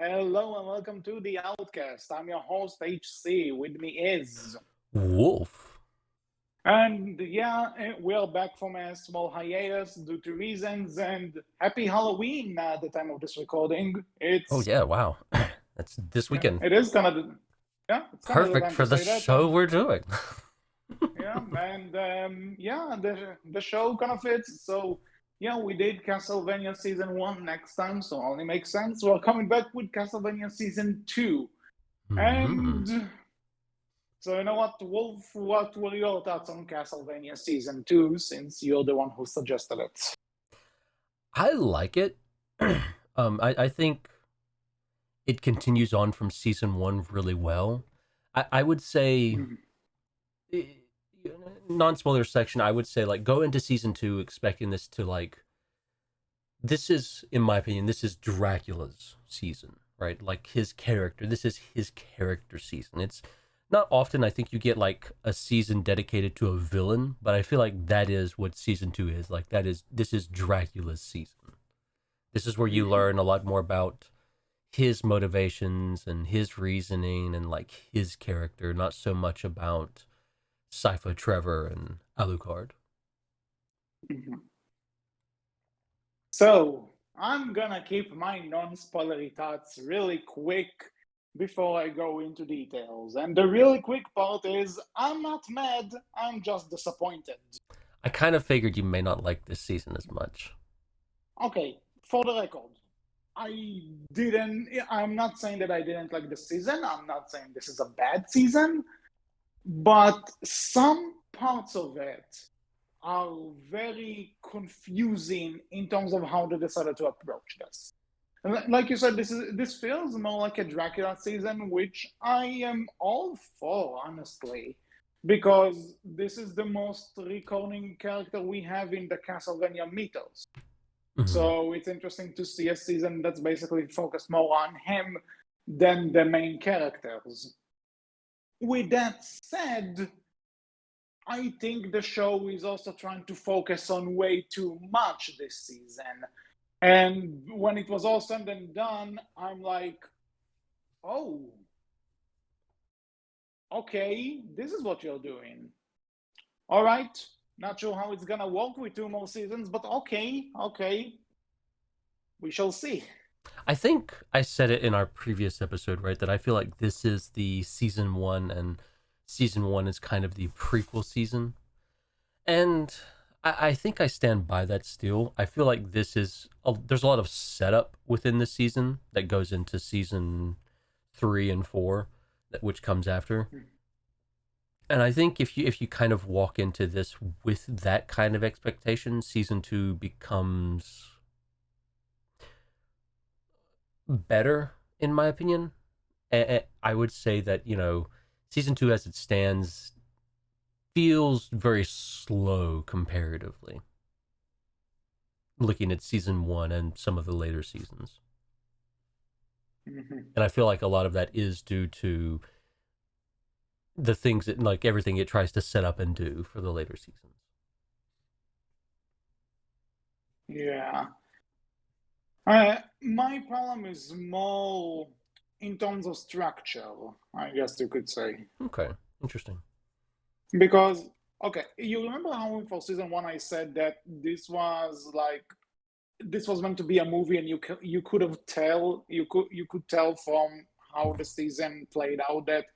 Hello and welcome to the Outcast. I'm your host HC. With me is, Wolf. and we're back from a small hiatus due to reasons. And happy Halloween at the time of this recording. Oh yeah, wow. That's this weekend. It is kind of it's kind of the Perfect time to for the say that. show And we're doing. the show kind of fits. So we did Castlevania season one next time, so only makes sense. We're coming back with Castlevania season two. Hmm. And so you know what, Wolf, what were your thoughts on Castlevania season two, since you're the one who suggested it? I like it. I think it continues on from season one really well. I would say Mhm. eh, non-spoiler section. I would say like go into season two expecting this to like this is, in my opinion, this is Dracula's season, right? Like his character. This is his character season. It's not often I think you get like a season dedicated to a villain, but I feel like that is what season two is. Like that is this is Dracula's season. This is where you Mhm. learn a lot more about his motivations and his reasoning and like his character, not so much about Cypher Trevor and Alucard. Mhm. So I'm gonna keep my non-spoilery thoughts really quick before I go into details. And the really quick part is I'm not mad, I'm just disappointed. I kind of figured you may not like this season as much. Okay, for the record, I'm not saying that I didn't like the season. I'm not saying this is a bad season, but some parts of it are very confusing in terms of how they decided to approach this. Like you said, this feels more like a Dracula season, which I am all for, honestly, because this is the most recurring character we have in the Castlevania mythos. Mm-hmm. So it's interesting to see a season that's basically focused more on him than the main characters. With that said, I think the show is also trying to focus on way too much this season. And when it was all said and done, I'm like, oh, okay, this is what you're doing. All right. Not sure how it's gonna work with two more seasons, but okay, we shall see. I think I said it in our previous episode, right? That I feel like this is the season one, and season one is kind of the prequel season. And I think I stand by that still. I feel like there's a lot of setup within the season that goes into season three and four, which comes after. And I think if you kind of walk into this with that kind of expectation, season two becomes better, in my opinion. I would say that season two as it stands feels very slow comparatively, looking at season one and some of the later seasons. Mhm. And I feel like a lot of that is due to the things that, like, everything it tries to set up and do for the later seasons. Yeah. My problem is more in terms of structure, I guess you could say. Okay, interesting. Because, okay, you remember how for season one I said that this was meant to be a movie, and you could tell from how the season played out that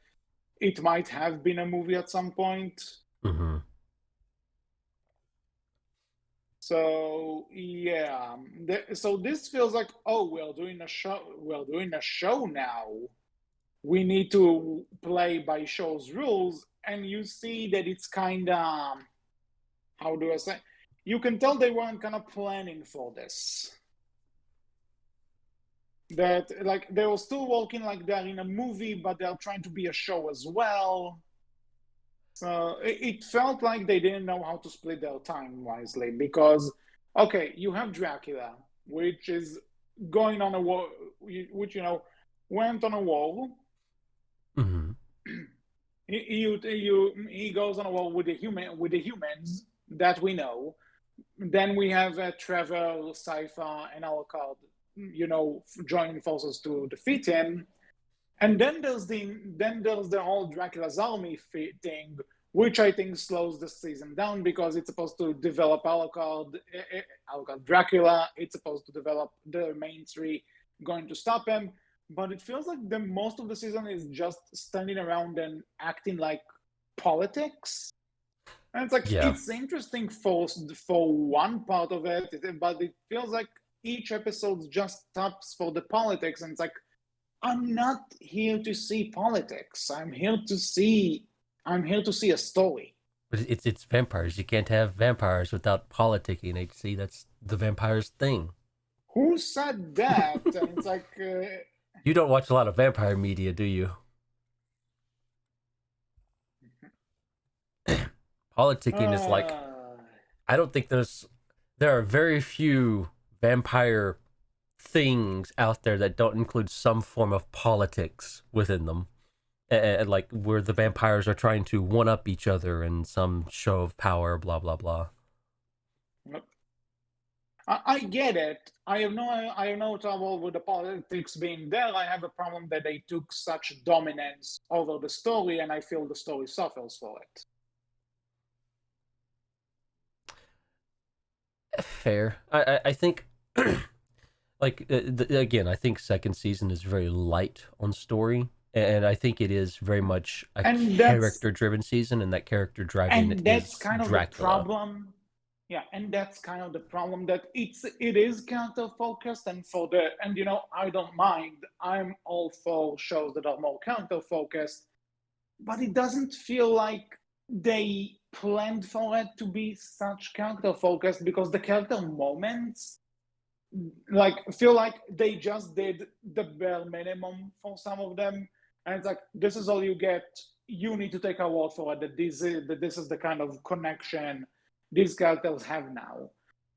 it might have been a movie at some point. Mm-hmm. So yeah, so this feels like, oh, we're doing a show. We're doing a show now. We need to play by show's rules, and you see that it's kind of, how do I say? You can tell they weren't kind of planning for this. That, like, they were still working like they're in a movie, but they're trying to be a show as well. So it felt like they didn't know how to split their time wisely, because, okay, you have Dracula, which is going on a war, which, went on a war. Mm-hmm. He goes on a war with the humans that we know. Then we have Trevor, Cypher, and Alucard. joining forces to defeat him. And then there's the whole Dracula's army thing, which I think slows the season down because it's supposed to develop Alucard Dracula. It's supposed to develop the main three going to stop him. But it feels like the most of the season is just standing around and acting like politics. And it's like Yeah. it's interesting for one part of it, but it feels like each episode just stops for the politics, and it's like I'm not here to see politics. I'm here to see a story. But it's vampires. You can't have vampires without politicking. HC, that's the vampires thing. Who said that? And it's like You don't watch a lot of vampire media, do you? Politicking is like, I don't think there are very few vampire things out there that don't include some form of politics within them. And like where the vampires are trying to one up each other in some show of power, blah blah blah. I get it. I have no trouble with the politics being there. I have a problem that they took such dominance over the story, and I feel the story suffers for it. Fair. I think like again, I think second season is very light on story, and I think it is very much a And character driven season, and that character driving it that's is kind of the Dracula. problem. Yeah, and that's kind of the problem that it is counter focused, and I don't mind. I'm all for shows that are more counter focused, but it doesn't feel like they planned for it to be such character focused because the character moments like feel like they just did the bare minimum for some of them, and it's like this is all you get. You need to take our word for it that this is the kind of connection these characters have now.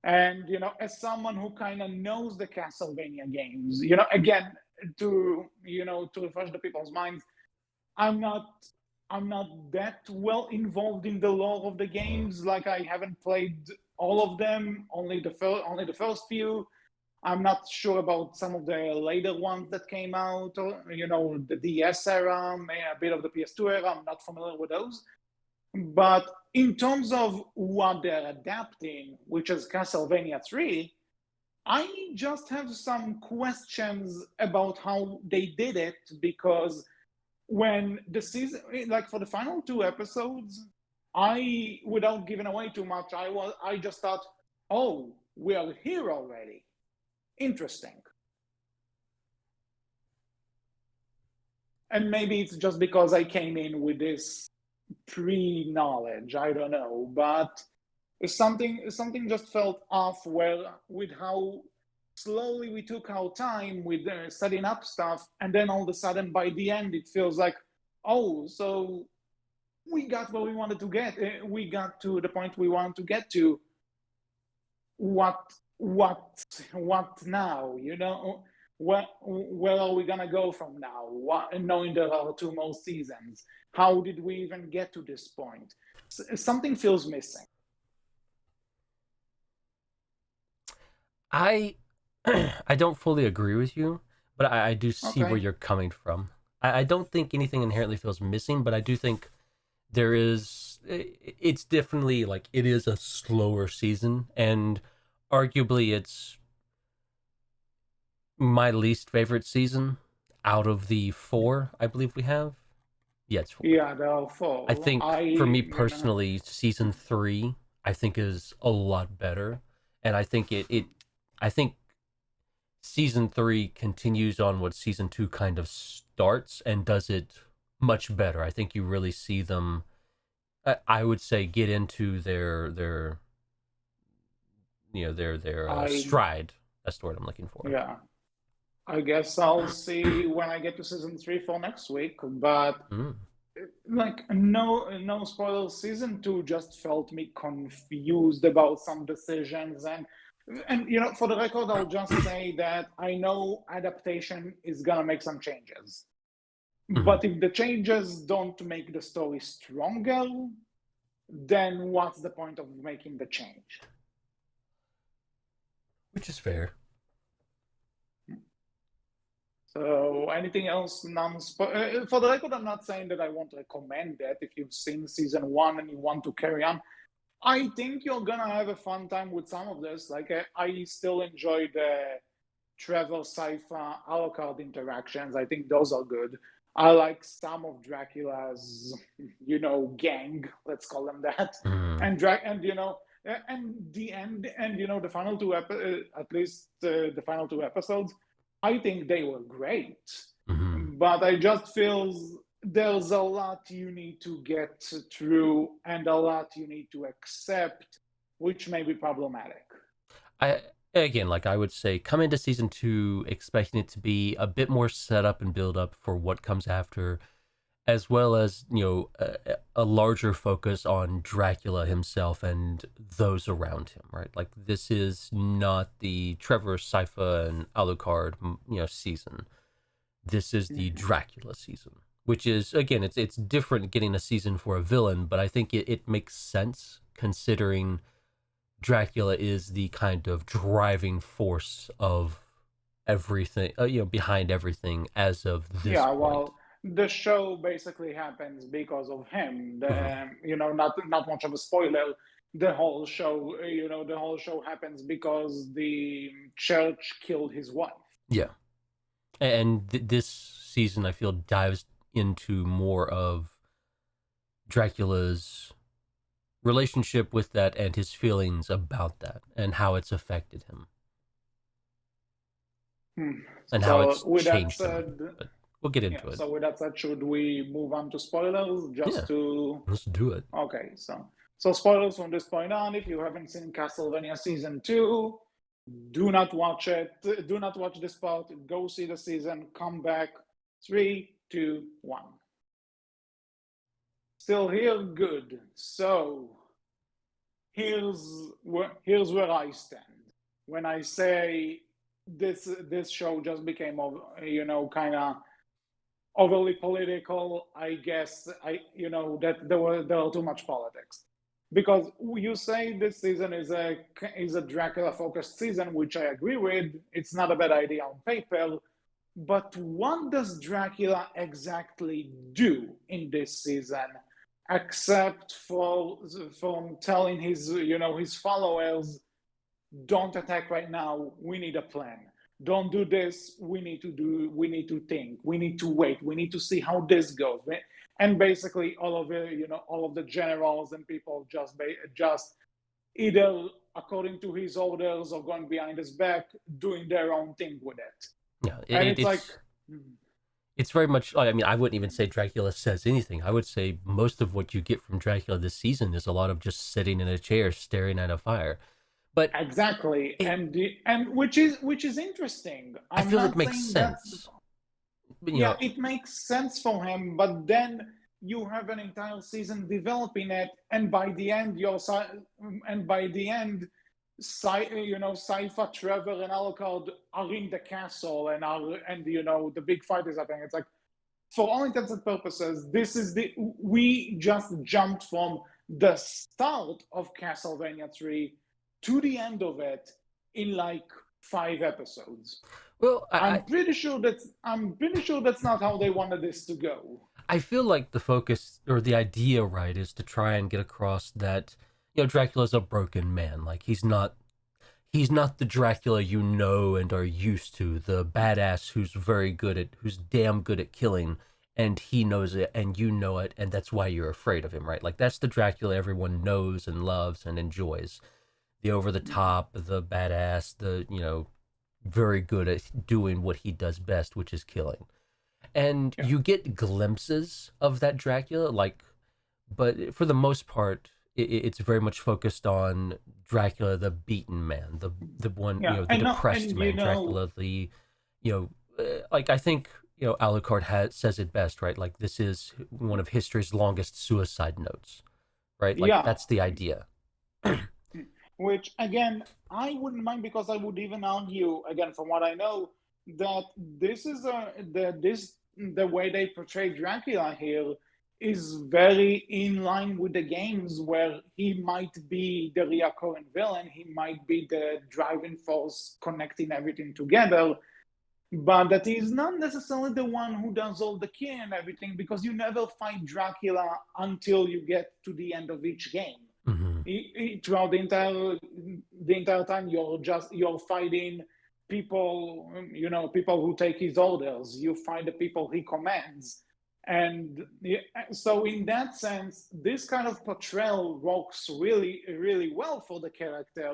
And as someone who kind of knows the Castlevania games, again, to refresh the people's minds, I'm not I'm not that well involved in the lore of the games. Like I haven't played all of them, only the first few. I'm not sure about some of the later ones that came out, or, the DS era, a bit of the PS2 era. I'm not familiar with those. But in terms of what they're adapting, which is Castlevania 3, I just have some questions about how they did it because when the season, like for the final two episodes, without giving away too much, I just thought, oh, we are here already. Interesting. And maybe it's just because I came in with this pre-knowledge. I don't know, but something just felt off. With how slowly we took our time with setting up stuff, and then all of a sudden, by the end, it feels like, oh, so we got where we wanted to get. We got to the point we wanted to get to. What what now? Where are we gonna go from now? Knowing there are two more seasons, how did we even get to this point? Something feels missing. I I don't fully agree with you, but I do see where Okay. you're coming from. I don't think anything inherently feels missing, but I do think there is. It's definitely like it is a slower season, and arguably it's my least favorite season out of the four I believe we have. Yeah, it's four. Yeah, I therefore, think for me personally, season three I think is a lot better, and I think I think season three continues on what season two kind of starts and does it much better. I think you really see them. I would say get into their I stride. That's the word I'm looking for. yeah, I guess I'll see when I get to season three for next week. But Mm. like no spoilers. Season two just felt me confused about some decisions, and for the record, I'll just say that I know adaptation is gonna make some changes. Mm-hmm. But if the changes don't make the story stronger, then what's the point of making the change? Which is fair. So anything else for the record, I'm not saying that I won't recommend that if you've seen season one and you want to carry on. I think you're gonna have a fun time with some of this. Like I still enjoy the Trevor Cypher Alucard interactions. I think those are good. I like some of Dracula's, gang. Let's call them that. Mm, And the end, and the final at least the final two episodes. I think they were great, mm. but I just feel there's a lot you need to get through and a lot you need to accept, which may be problematic. I again, like I would say, come into season two expecting it to be a bit more set up and build up for what comes after, as well as a larger focus on Dracula himself and those around him. Right, like this is not the Trevor Sypha and Alucard season. This is the Mhm. Dracula season, which is again, it's different getting a season for a villain, but I think it makes sense considering Dracula is the kind of driving force of everything, behind everything as of this Yeah, point. well, the show basically happens because of him. Hmm. Not much of a spoiler. The whole show happens because the church killed his wife. Yeah, and this season I feel dives into more of Dracula's relationship with that and his feelings about that and how it's affected him Hmm. and how So it's with that changed him. said, But we'll get yeah. into it. So with that said, should we move on to spoilers? Yeah, Just to let's do it. Okay, so spoilers from this point on. If you haven't seen Castlevania season two, do not watch it. Do not watch this part. Go see the season. Come back. Three, two, one. Still here? Good. So here's where I stand. When I say this show just became kind of overly political, I guess that there are too much politics. Because you say this season is a Dracula focused season, which I agree with. It's not a bad idea on paper, but what does Dracula exactly do in this season, except from telling his followers, don't attack right now, we need a plan. Don't do this, we need to think, we need to wait, we need to see how this goes. And basically all of the generals and people just either according to his orders or going behind his back doing their own thing with it. Yeah, And it's like, it's very much. I mean, I wouldn't even say Dracula says anything. I would say most of what you get from Dracula this season is a lot of just sitting in a chair staring at a fire. But exactly. it, And which is interesting. I I'm feel it not makes saying that's the sense. But, Yeah, it makes sense for him, but then you have an entire season developing it, and by the end, Sypha, Trevor, and Alucard are in the castle, and the big fight is happening. It's like, for all intents and purposes, we just jumped from the start of Castlevania 3 to the end of it in like 5 episodes. well, I'm pretty sure that's not how they wanted this to go. I feel like the focus or the idea, right, is to try and get across that Dracula's a broken man. Like he's not the Dracula you know and are used to, the badass who's damn good at killing, and he knows it and you know it, and that's why you're afraid of him, right? Like that's the Dracula everyone knows and loves and enjoys. The over the top, the badass, the very good at doing what he does best, which is killing. And Yeah, you get glimpses of that Dracula, like, but for the most part, it's very much focused on Dracula, the beaten man, the one, yeah, the and no, depressed and man, Dracula, like I think Alucard says it best, right? Like this is one of history's longest suicide notes, right? Like yeah, that's the idea. which again I wouldn't mind because I would even argue again from what I know that this is the way they portray Dracula here is very in line with the games where he might be the recurring villain, he might be the driving force connecting everything together. but that he's not necessarily the one who does all the killing and everything, because you never fight Dracula until you get to the end of each game. Hmm. Throughout the entire time, you're fighting people, people who take his orders. You fight the people he commands, and so in that sense, this kind of portrayal works really, really well for the character.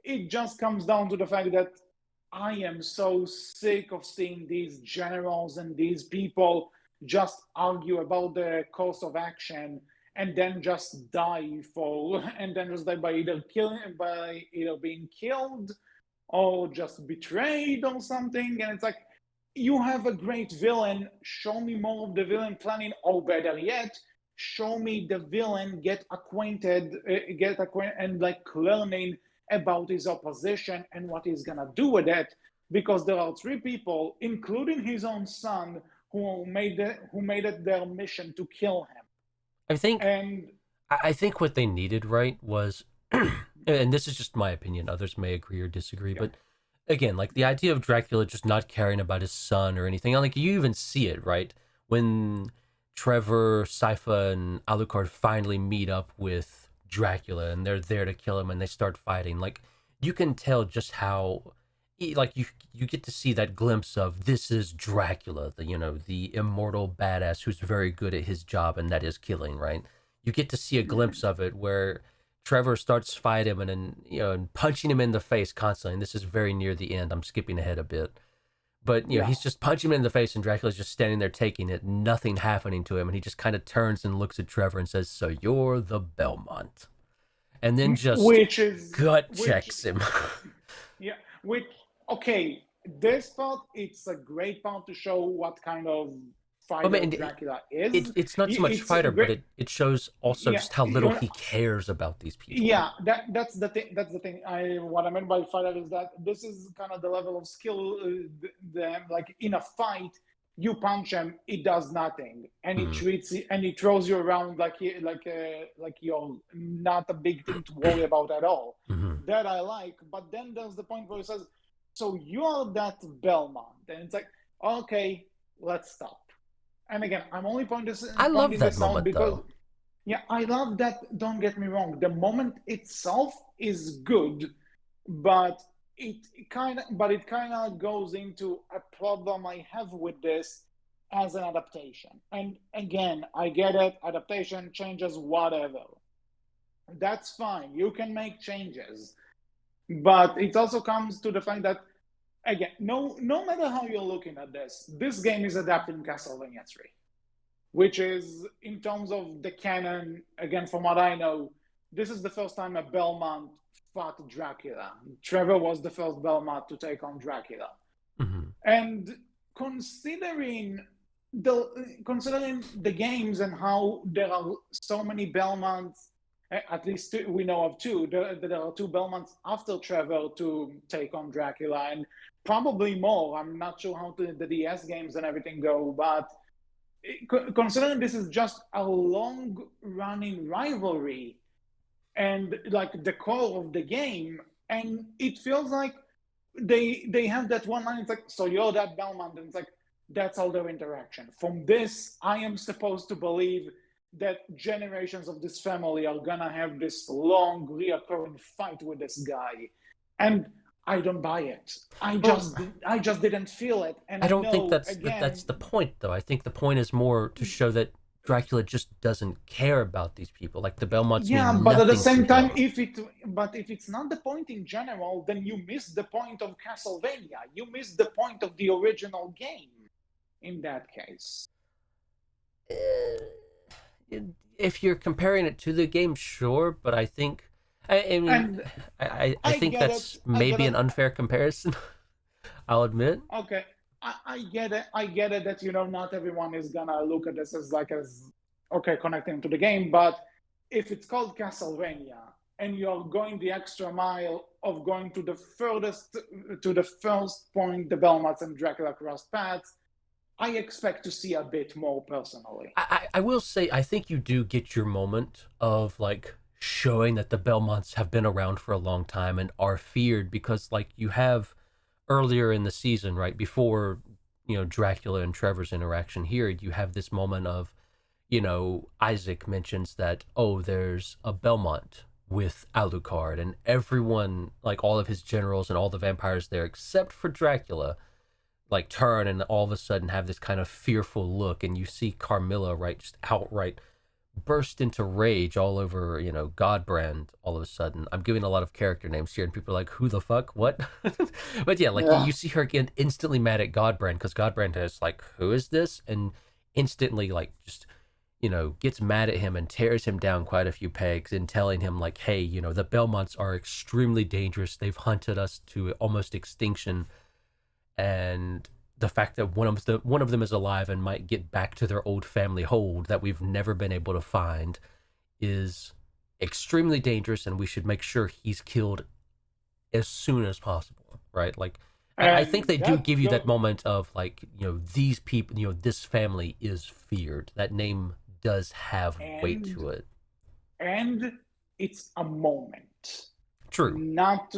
It just comes down to the fact that I am so sick of seeing these generals and these people just argue about the course of action and then just die and then just die by either being killed or just betrayed or something. And it's like, you have a great villain, show me more of the villain planning, or better yet, show me the villain get acquainted and like learning about his opposition and what he's gonna do with it. Because there are three people, including his own son, who made it their mission to kill him. I think And I think what they needed, right, was, and this is just my opinion. Others may agree or disagree, yeah, but again, like the idea of Dracula just not caring about his son or anything. Like you even see it, right, when Trevor, Sypha, and Alucard finally meet up with Dracula and they're there to kill him and they start fighting. Like you can tell just how, like you get to see that glimpse of this is Dracula, the immortal badass who's very good at his job, and that is killing, right? You get to see a glimpse of it where Trevor starts fighting him and punching him in the face constantly. And this is very near the end. I'm skipping ahead a bit. But yeah. he's just punching him in the face and Dracula's just standing there taking it, nothing happening to him, and he just kind of turns and looks at Trevor and says, "So you're the Belmont." And then just which is gut which checks him. Yeah, which, okay, this part, it's a great part to show what kind of I fighter mean, Dracula it, is. it's not so much It's a fighter, but great, it shows also yeah, just how little he cares about these people. yeah, that's the thing. That's the thing. What I meant by fighter is that this is kind of the level of skill. Like in a fight, you punch him, it does nothing, and he Mm-hmm. treats it, and he throws you around like you're not a big thing to worry about at all. Mm-hmm. That I like. But then there's the point where he says, "So you're that Belmont," and it's like, okay, let's stop. And again, I'm only I love pointing that this out moment because, though. yeah, I love that. Don't get me wrong. The moment itself is good, but it kind of goes into a problem I have with this as an adaptation. And again, I get it. Adaptation changes, whatever. That's fine. You can make changes, but it also comes to the fact that, again, no matter how you're looking at this game is adapting Castlevania 3, which is, in terms of the canon, again, from what I know, this is the first time a Belmont fought Dracula. Trevor was the first Belmont to take on Dracula. Mm-hmm. And considering the games and how there are so many Belmonts, at least we know of two. There are two Belmonts after Trevor to take on Dracula, and probably more. I'm not sure how the DS games and everything go, but considering this is just a long running rivalry and like the core of the game, and it feels like they have that one line. It's like, so you're that Belmont, and it's like, that's all their interaction. From this, I am supposed to believe that generations of this family are gonna have this long reoccurring fight with this guy, and I don't buy it. I Well, just I just didn't feel it, and I I don't think know, that's again, the point though. I think the point is more to show that Dracula just doesn't care about these people. Like the Belmonts yeah, mean but at the nothing to same time, him. if it's not the point in general, then you miss the point of Castlevania. You miss the point of the original game in that case. If you're comparing it to the game, sure, but I mean, And I I think get it. that's I get maybe it. an unfair comparison. I'll admit. Okay. I get it. I get it that not everyone is gonna look at this as like as okay, connecting to the game, but if it's called Castlevania and you're going the extra mile of going to the first point the Belmonts and Dracula crossed paths, I expect to see a bit more personally. I will say I think you do get your moment of like showing that the Belmonts have been around for a long time and are feared because like you have earlier in the season, right before Dracula and Trevor's interaction here, you have this moment of Isaac mentions that, oh, there's a Belmont with Alucard, and everyone, like all of his generals and all the vampires there, except for Dracula, like turn and all of a sudden have this kind of fearful look, and you see Carmilla, right, just outright burst into rage all over, Godbrand all of a sudden. I'm giving a lot of character names here, and people are like, who the fuck? What? But yeah, like Yeah. you see her get instantly mad at Godbrand because Godbrand is like, who is this? And instantly, like, just, gets mad at him and tears him down quite a few pegs and telling him, like, hey, the Belmonts are extremely dangerous. They've hunted us to almost extinction. And the fact that one of them is alive and might get back to their old family hold that we've never been able to find is extremely dangerous, and we should make sure he's killed as soon as possible, right? Like, I think And they do that give you that go moment of, like, these people, this family is feared. That name does have weight and to it. and it's a moment. True. Not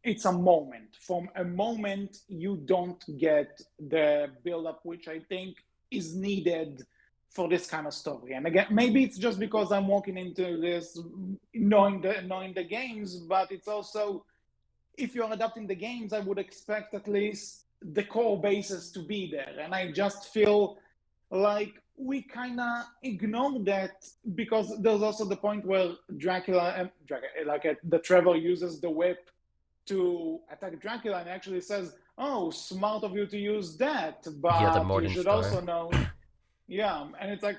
It's a moment. From a moment you don't get the build up which I think is needed for this kind of story. And again, maybe it's just because I'm walking into this knowing the games, but it's also, if you're adapting the games, I would expect at least the core bases to be there. And I just feel like we kind of ignore that, because there's also the point where the Trevor uses the whip to attack Dracula and actually says, "Oh, smart of you to use that, Yeah, the but you Morning should Star. also know." Yeah, and it's like,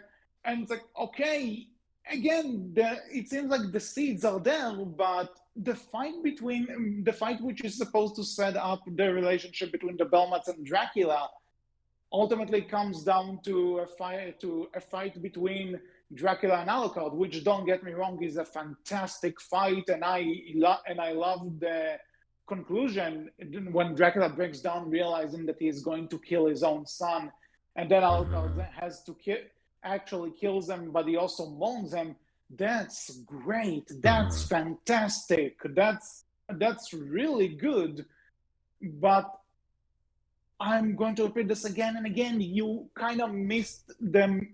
okay, again, it seems like the seeds are there, but the fight which is supposed to set up the relationship between the Belmonts and Dracula ultimately comes down to a fight between Dracula and Alucard, which, don't get me wrong, is a fantastic fight, and I love the conclusion when Dracula breaks down, realizing that he's going to kill his own son, and then Alucard Mm-hmm. has to actually kills him, but he also mourns him. That's great. That's Mm-hmm. fantastic. That's really good. But I'm going to repeat this again and again. You kind of missed them.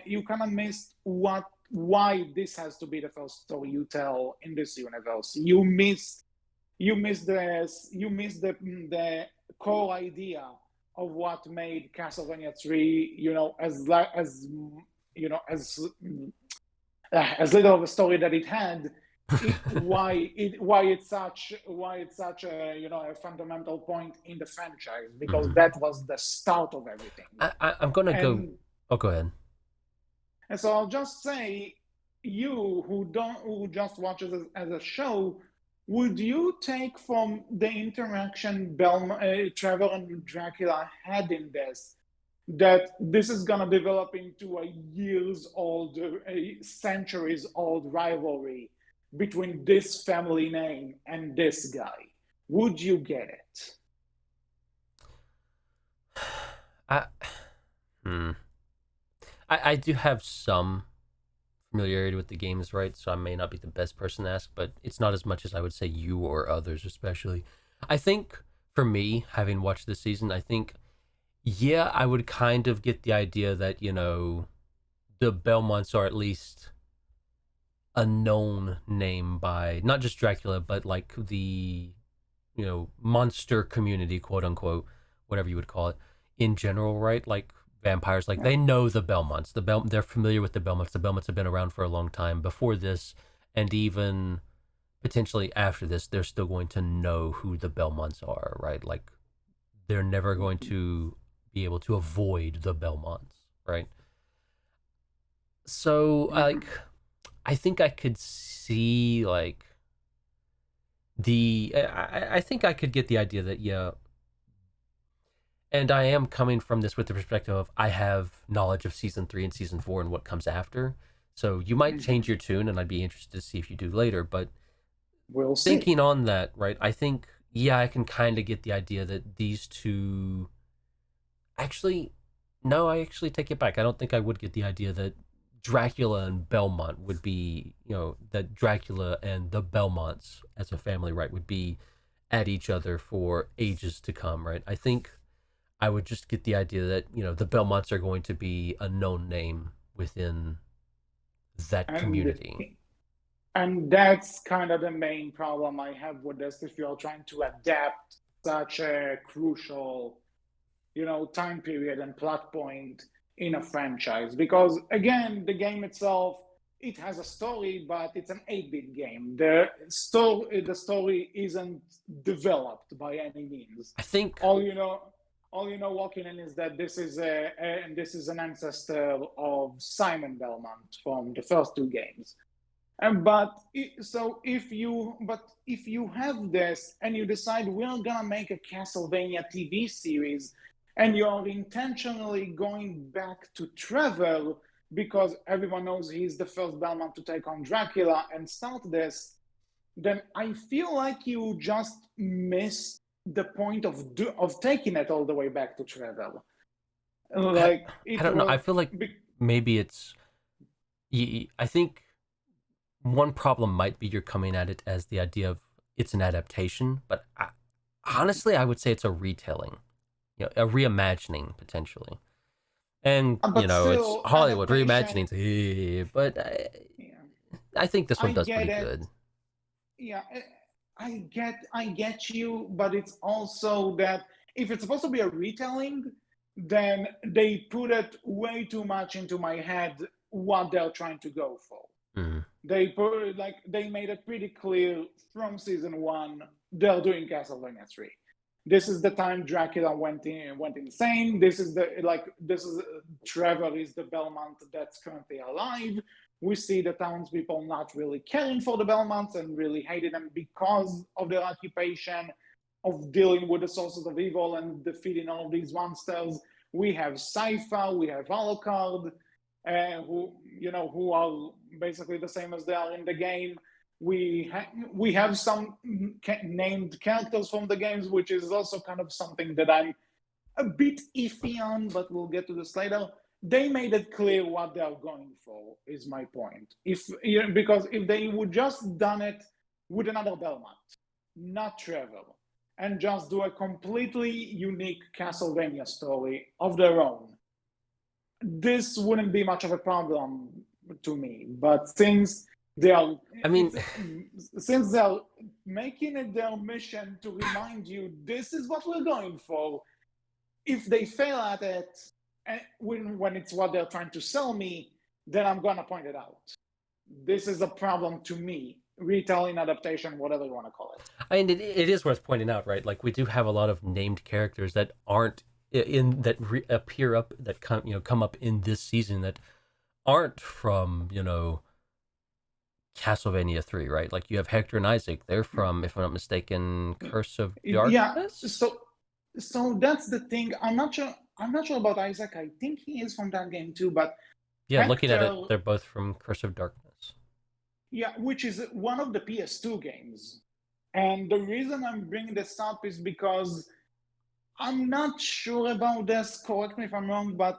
You kind of missed why this has to be the first story you tell in this universe. You missed the core idea of what made Castlevania 3, as little of a story that it had. Why it's such a fundamental point in the franchise, because Mm-hmm. that was the start of everything. I'm gonna go. and Oh, go ahead. and so I'll just say, you who just watches as a show, would you take from the interaction Trevor and Dracula had in this, that this is going to develop into a centuries old rivalry between this family name and this guy? Would you get it? I, hmm. I do have some familiarity with the games, right? So I may not be the best person to ask, but it's not as much as I would say you or others, especially. I think for me, having watched this season, I think, yeah, I would kind of get the idea that, the Belmonts are at least a known name by not just Dracula, but like the, monster community, quote unquote, whatever you would call it, in general, right? Like vampires, like Yeah. they know the Belmonts. They're familiar with the Belmonts. The Belmonts have been around for a long time. Before this, and even potentially after this, they're still going to know who the Belmonts are, right? Like they're never going to be able to avoid the Belmonts, right? So like I think I could see like I think I could get the idea that, yeah, and I am coming from this with the perspective of I have knowledge of season 3 and season 4 and what comes after. So you might change Mhm. your tune, and I'd be interested to see if you do later. But We'll see. thinking on that, right? I think, yeah, I can kind of get the idea that these two actually, no, I actually take it back. I don't think I would get the idea that Dracula and Belmont would be, that Dracula and the Belmonts as a family, right, would be at each other for ages to come, right? I think I would just get the idea that, the Belmonts are going to be a known name within that And community. and that's kind of the main problem I have with this. If you're trying to adapt such a crucial, time period and plot point in a franchise, because again, the game itself, it has a story, but it's an 8-bit game. The story isn't developed by any means. I think All you know walking in is that this is an ancestor of Simon Belmont from the first two games. If you have this and you decide we're gonna make a Castlevania TV series, and you're intentionally going back to Trevor because everyone knows he's the first Belmont to take on Dracula and start this, then I feel like you just missed the point of taking it all the way back to Trevor. I, Like I it don't know. I was. feel like maybe it's. I think one problem might be you're coming at it as the idea of it's an adaptation, but honestly, I would say it's a retelling, a reimagining potentially. And But it's still, Hollywood adaptation. reimagining, but Yeah, I think this one I does get pretty it. good. Yeah, I get you, but it's also that if it's supposed to be a retelling, then they put it way too much into my head what they're trying to go for. Mm. They made it pretty clear from season one they're doing Castlevania 3. This is the time Dracula went insane. This is Trevor is the Belmont that's currently alive. We see the townspeople not really caring for the Belmonts and really hating them because of their occupation of dealing with the sources of evil and defeating all of these monsters. We have Sypha, we have Alucard, who are basically the same as they are in the game. We have some named characters from the games, which is also kind of something that I'm a bit iffy on, but we'll get to this later. They made it clear what they are going for, is my point. Because if they would just done it with another Belmont, not Trevor, and just do a completely unique Castlevania story of their own, this wouldn't be much of a problem to me. But since they are, I mean, since they're making it their mission to remind you this is what we're going for, if they fail at it, when it's what they're trying to sell me, then I'm gonna point it out. This is a problem to me. Retelling, adaptation, whatever you want to call it. I mean, it is worth pointing out, right? Like we do have a lot of named characters that aren't appear up that come up in this season that aren't from Castlevania 3, right? Like you have Hector and Isaac. They're from, if I'm not mistaken, Curse of Yeah. Darkness. So that's the thing. I'm not sure. About Isaac. I think he is from that game too. But Yeah, looking at it, Hector, they're both from Curse of Darkness. yeah, which is one of the PS2 games. And the reason I'm bringing this up is because I'm not sure about this. Correct me if I'm wrong, but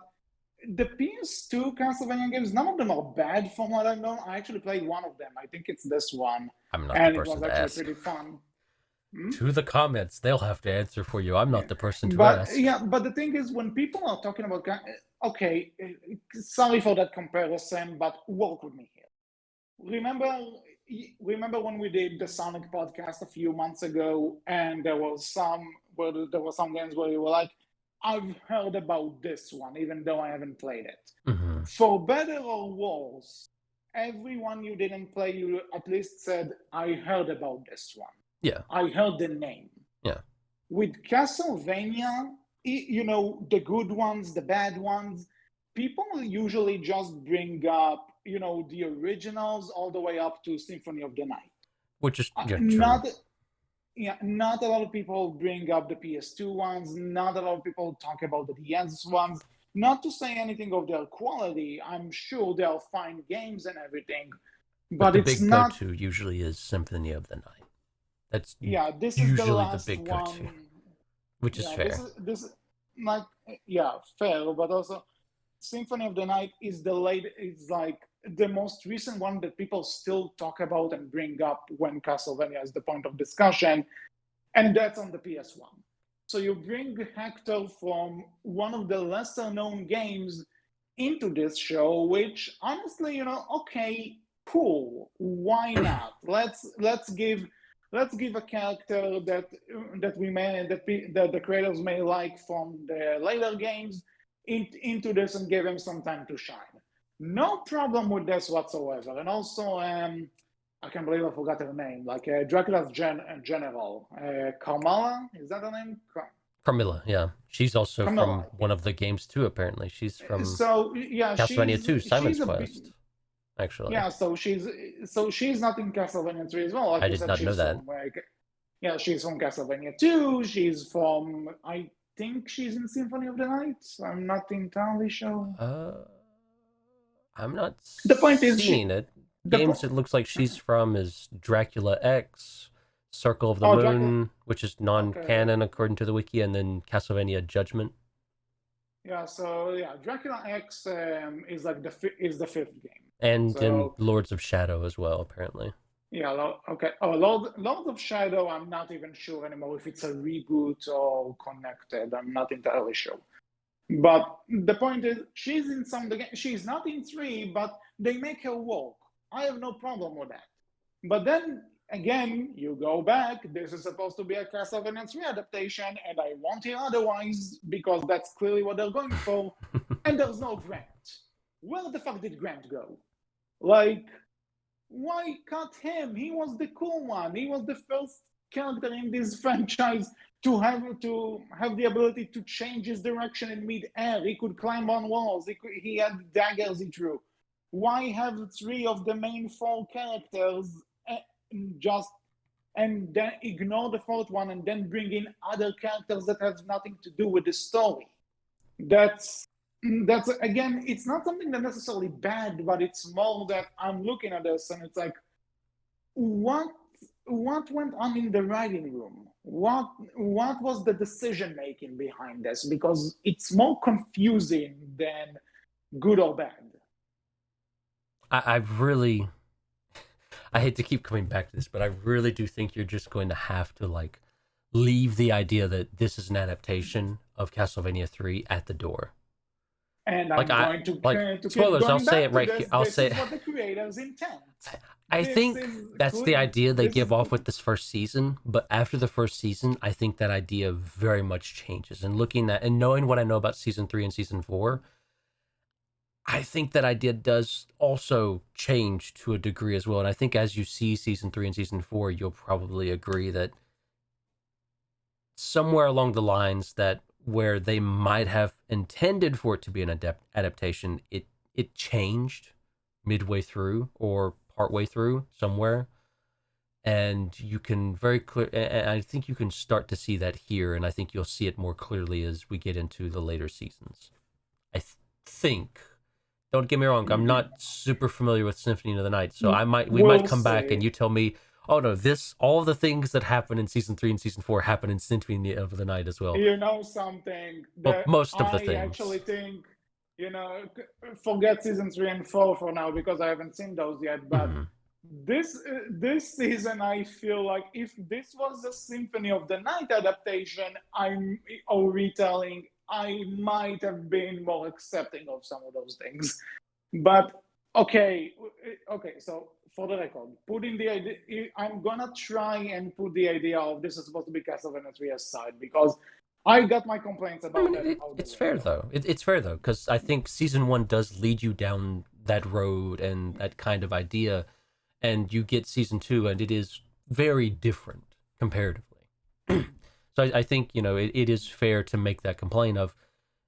the PS2 Castlevania games, none of them are bad from what I know. I actually played one of them. I think it's this one. I'm not the And it person was to actually ask. pretty fun. To the comments, they'll have to answer for you. I'm not the person to But ask. yeah, but the thing is, when people are talking about, okay, sorry for that comparison, but work with me here. Remember when we did the Sonic podcast a few months ago, and there were some games where you were like, I've heard about this one, even though I haven't played it. Mm-hmm. For better or worse, everyone you didn't play, you at least said, I heard about this one. Yeah. I heard the name. Yeah. With Castlevania, the good ones, the bad ones, people usually just bring up, the originals all the way up to Symphony of the Night. Which is true. Not a lot of people bring up the PS2 ones. Not a lot of people talk about the DS ones. Not to say anything of their quality. I'm sure they are fine games and everything. But the it's big not. go-to usually is Symphony of the Night. That's This usually is the last big one. go-to, which is fair. This is like fair, but also Symphony of the Night is like the most recent one that people still talk about and bring up when Castlevania is the point of discussion. and that's on the PS1. So you bring Hector from one of the lesser known games into this show, which honestly, okay, cool. Why not? Let's give a character that we may that the creators may like from the later games into this and give him some time to shine. No problem with this whatsoever. And also, I can't believe I forgot her name. Like Dracula's general, Carmela, is that her name? Carmilla, yeah. She's also Carmela. from one of the games too, apparently. She's from So yeah, Castlevania 2, Simon's she's a Quest, actually. yeah. So she's not in Castlevania 3 as well. Like I you did said, not know she's that. from yeah, she's from Castlevania 2. She's from, I think she's in Symphony of the Night. I'm not entirely sure. I'm not The point is, seeing it. the Games it looks like she's from is Dracula X, Circle of the oh, Moon, Dracula. which is Okay. non-canon according to the wiki, and then Castlevania Judgment. Yeah, so yeah, Dracula X is like the fifth game. And So in Lords of Shadow as well, apparently. yeah, okay. Oh, Lord of Shadow, I'm not even sure anymore if it's a reboot or connected. I'm not entirely sure. But the point is, she's in some of the game. She's not in 3, but they make her walk. I have no problem with that. But then again, you go back. This is supposed to be a Castlevania 3 adaptation, and I won't hear otherwise because that's clearly what they're going for. And there's no Grant. Where the fuck did Grant go? Like, why cut him? He was the cool one. He was the first character in this franchise to have the ability to change his direction in mid-air. He could climb on walls. He had daggers he threw. Why have 3 of the main 4 characters and then ignore the 4th one and then bring in other characters that have nothing to do with the story? That's again, it's not something that's necessarily bad, but it's more that I'm looking at this and it's like, what went on in the writing room? What was the decision making behind this? Because it's more confusing than good or bad. I hate to keep coming back to this, but I really do think you're just going to have to like leave the idea that this is an adaptation of Castlevania 3 at the door. And I'm going to spoilers. I'll say it right here. I'll say this is what the creators intend. I think that's the idea they give off with this first season, but after the first season, I think that idea very much changes. And looking at and knowing what I know about season 3 and season 4, I think that idea does also change to a degree as well. And I think as you see season 3 and season 4, you'll probably agree that somewhere along the lines that where they might have intended for it to be an adaptation, it changed midway through or partway through somewhere. And you can very clear, and I think you can start to see that here, and I think you'll see it more clearly as we get into the later seasons. I think. Don't get me wrong, I'm not super familiar with Symphony of the Night, so we might come back and you tell me, oh no, all of the things that happen in season 3 and season 4 happen in Symphony of the Night as well. You know something? Well, most of the things. I actually think, forget season 3 and 4 for now because I haven't seen those yet. But this season, I feel like if this was a Symphony of the Night adaptation, or retelling, I might have been more accepting of some of those things. But okay. So for the record, putting the idea, I'm gonna try and put the idea of this is supposed to be Castlevania 3 aside because I got my complaints about that. It's fair though. It's fair though because I think season 1 does lead you down that road and that kind of idea, and you get season 2 and it is very different comparatively. So I think, it is fair to make that complaint of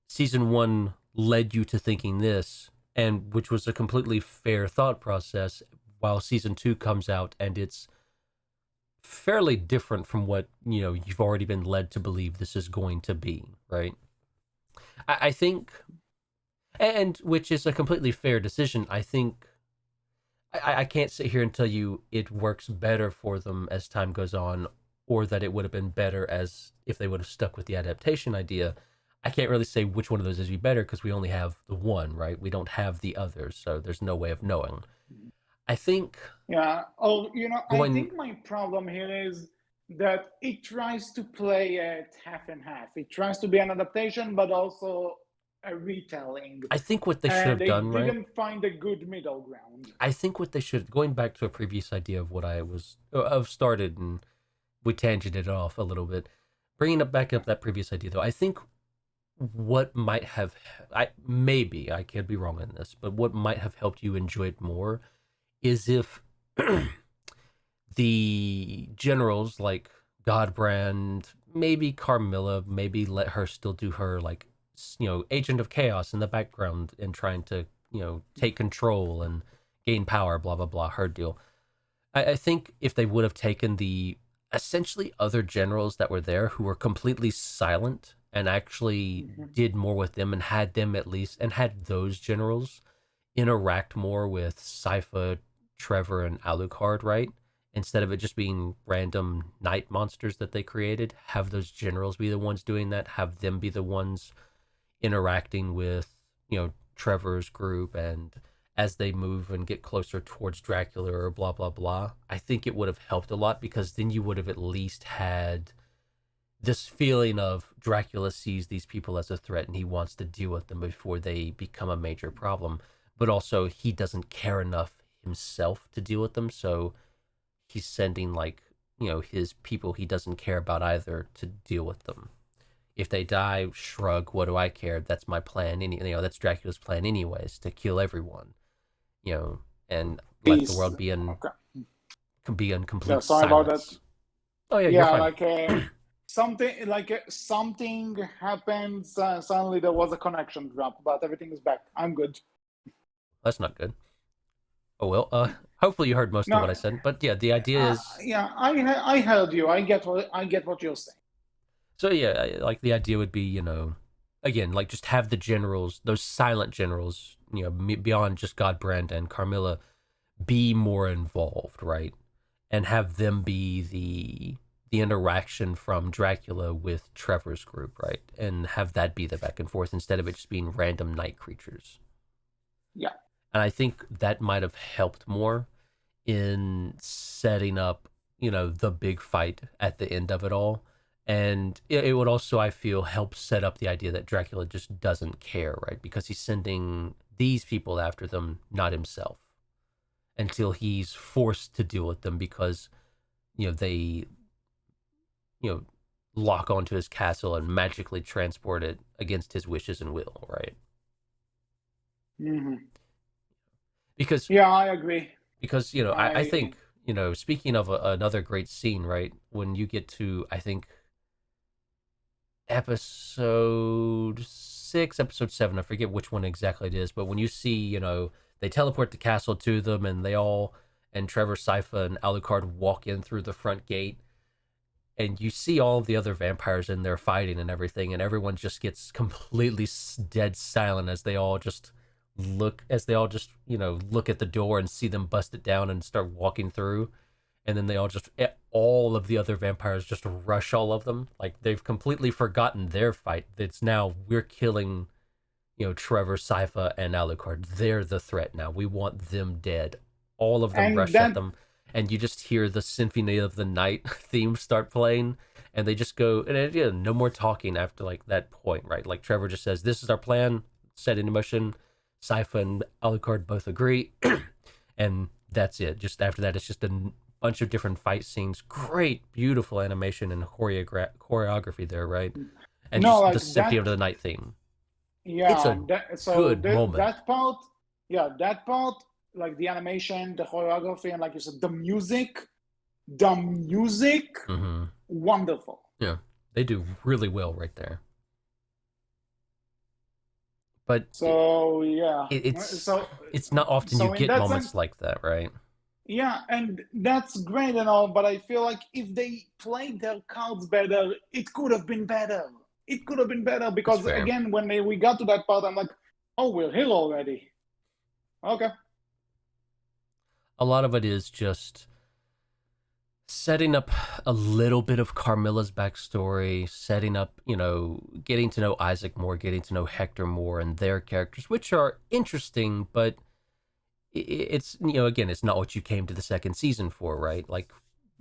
season 1 led you to thinking this, and which was a completely fair thought process, while season 2 comes out and it's fairly different from what, you've already been led to believe this is going to be, right? I think, and which is a completely fair decision. I think I can't sit here and tell you it works better for them as time goes on, or that it would have been better as if they would have stuck with the adaptation idea. I can't really say which one of those is be better because we only have the one, right? We don't have the others, so there's no way of knowing. I think... Yeah. I think my problem here is that it tries to play it half and half. It tries to be an adaptation, but also a retelling. I think what they should And have they done, right? didn't find a good middle ground. I think what they should, going back to a previous idea of what I was of started, and we tangented off a little bit, bringing it back up that previous idea though. I think what might have, I could be wrong on this, but what might have helped you enjoy it more is if the generals like Godbrand, maybe Carmilla, maybe let her still do her like agent of chaos in the background and trying to take control and gain power, blah blah blah, her deal. I think if they would have taken the essentially other generals that were there who were completely silent and actually did more with them and had them at least and had those generals interact more with Sypha, Trevor, and Alucard, right? Instead of it just being random night monsters that they created, have those generals be the ones doing that, have them be the ones interacting with, Trevor's group, and as they move and get closer towards Dracula or blah blah blah, I think it would have helped a lot because then you would have at least had this feeling of Dracula sees these people as a threat and he wants to deal with them before they become a major problem, but also he doesn't care enough himself to deal with them, so he's sending his people he doesn't care about either to deal with them. If they die, shrug, what do I care? That's my plan. That's Dracula's plan anyways, to kill everyone. And let the Peace. world be in Yeah, complete sorry about that. silence. Oh yeah, you're Yeah, fine. something happens. Suddenly there was a connection drop, but everything is back. I'm good. That's not good. Oh well. Hopefully you heard most of what I said. But yeah, the idea is. Yeah, I heard you. I get what you're saying. So yeah, like the idea would be, again, like just have the generals, those silent generals, beyond just Godbrand and Carmilla, be more involved, right? And have them be the interaction from Dracula with Trevor's group, right? And have that be the back and forth instead of it just being random night creatures. Yeah. And I think that might have helped more in setting up, the big fight at the end of it all. And it would also, I feel, help set up the idea that Dracula just doesn't care, right? Because he's sending these people after them, not himself, until he's forced to deal with them because, they, lock onto his castle and magically transport it against his wishes and will, right? Mm-hmm. Because yeah, I agree. Because I think speaking of another great scene, right? When you get to, I think, episode 6, episode 7, I forget which one exactly it is, but when you see, they teleport the castle to them and and Trevor, Sypha, and Alucard walk in through the front gate, and you see all of the other vampires in there fighting and everything, and everyone just gets completely dead silent as they all just look at the door and see them bust it down and start walking through, and then all of the other vampires just rush all of them like they've completely forgotten their fight. It's now we're killing Trevor, Sypha, and Alucard. They're the threat now. We want them dead. All of them And rush at them, and you just hear the Symphony of the Night theme start playing, and they just go, and no more talking after like that point, right? Like Trevor just says, "This is our plan, set in motion." Sypha and Alucard both agree, and that's it. Just after that, it's just a bunch of different fight scenes. Great, beautiful animation and choreography there, right? And no, just like the Symphony of the Night theme. Yeah, It's a good moment. That part, like the animation, the choreography, and like you said, the music, Mm-hmm. wonderful. Yeah, they do really well right there. But it's not often you get moments like that, right? Yeah, and that's great and all, but I feel like if they played their cards better, it could have been better. It could have been better because again, when we got to that part, I'm like, oh, we're here already. Okay. A lot of it is just setting up a little bit of Carmilla's backstory, setting up, getting to know Isaac more, getting to know Hector more and their characters, which are interesting, but it's, again, it's not what you came to the second season for, right? Like,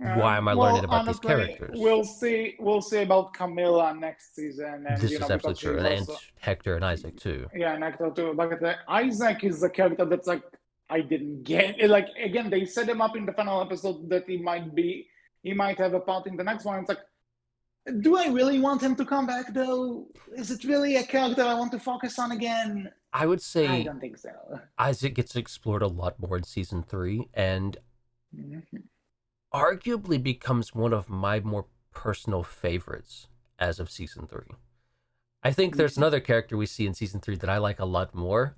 why am I learning Well, about these honestly, characters? we'll see. We'll see about Camilla next season, and This is because absolutely true, she's and also Hector and Isaac too. yeah, an actor too. But Isaac is a character that's like I didn't get it. Like again, they set him up in the final episode that he might have a part in the next one. It's like, do I really want him to come back though? Is it really a character I want to focus on again? I would I say don't think so. Isaac gets explored a lot more in season 3, and Mhm. arguably becomes one of my more personal favorites as of season 3. I think there's Mhm. another character we see in season 3 that I like a lot more.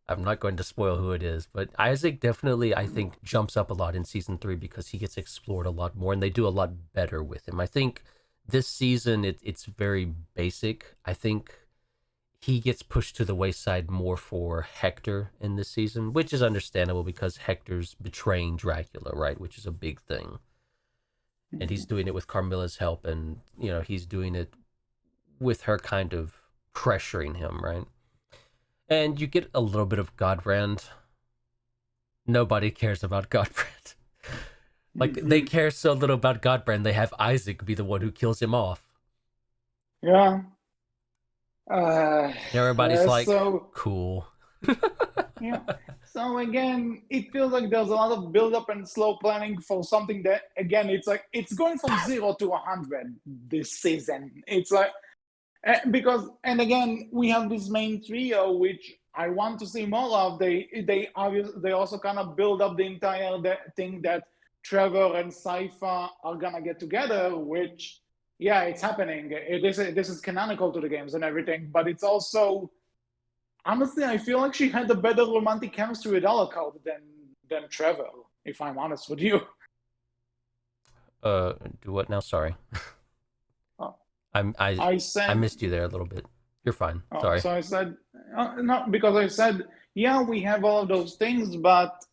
I'm not going to spoil who it is, but Isaac definitely, I think, jumps up a lot in season 3 because he gets explored a lot more and they do a lot better with him. I think this season it's very basic. I think he gets pushed to the wayside more for Hector in this season, which is understandable because Hector's betraying Dracula, right? Which is a big thing. And he's Mhm. doing it with Carmilla's help, and, he's doing it with her kind of pressuring him, right? And you get a little bit of Godbrand. Nobody cares about Godbrand. Like, they Mhm. care so little about Godbrand, they have Isaac be the one who kills him off. Yeah. Uh, And everybody's like, so cool. yeah. So again, it feels like there's a lot of build up and slow planning for something that again, it's like it's going from 0 to 100 this season. It's like because and again, we have this main trio which I want to see more of. They obviously they also kind of build up the entire thing that Trevor and Saifa are gonna get together, which yeah, it's happening. This is canonical to the games and everything, but it's also honestly, I feel like she had a better romantic chemistry with Alucard than Trevor, if I'm honest with you. Do what now? Sorry. Oh, I'm, I, I I said, missed you there a little bit. You're fine. oh, Sorry. so I said, no, because I said, yeah, we have all of those things, but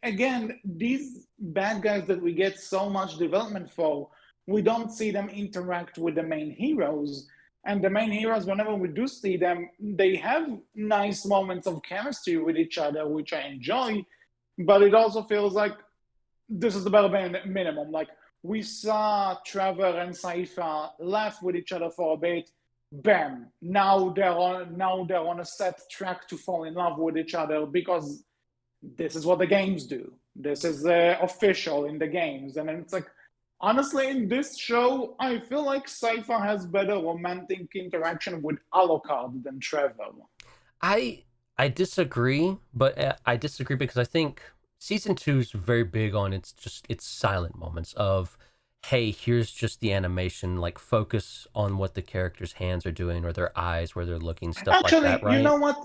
again, these bad guys that we get so much development for, we don't see them interact with the main heroes. And the main heroes, whenever we do see them, they have nice moments of chemistry with each other, which I enjoy. But it also feels like this is the bare minimum. Like we saw Trevor and Saifa laugh with each other for a bit. Bam! Now they're on a set track to fall in love with each other because this is what the games do. This is official in the games, and it's like honestly, in this show, I feel like Saifa has better romantic interaction with Alucard than Trevor. I I disagree, but I disagree because I think season 2 is very big on its silent moments of, hey, here's just the animation, like focus on what the characters' hands are doing or their eyes, where they're looking, stuff like that, Actually, you right? know what?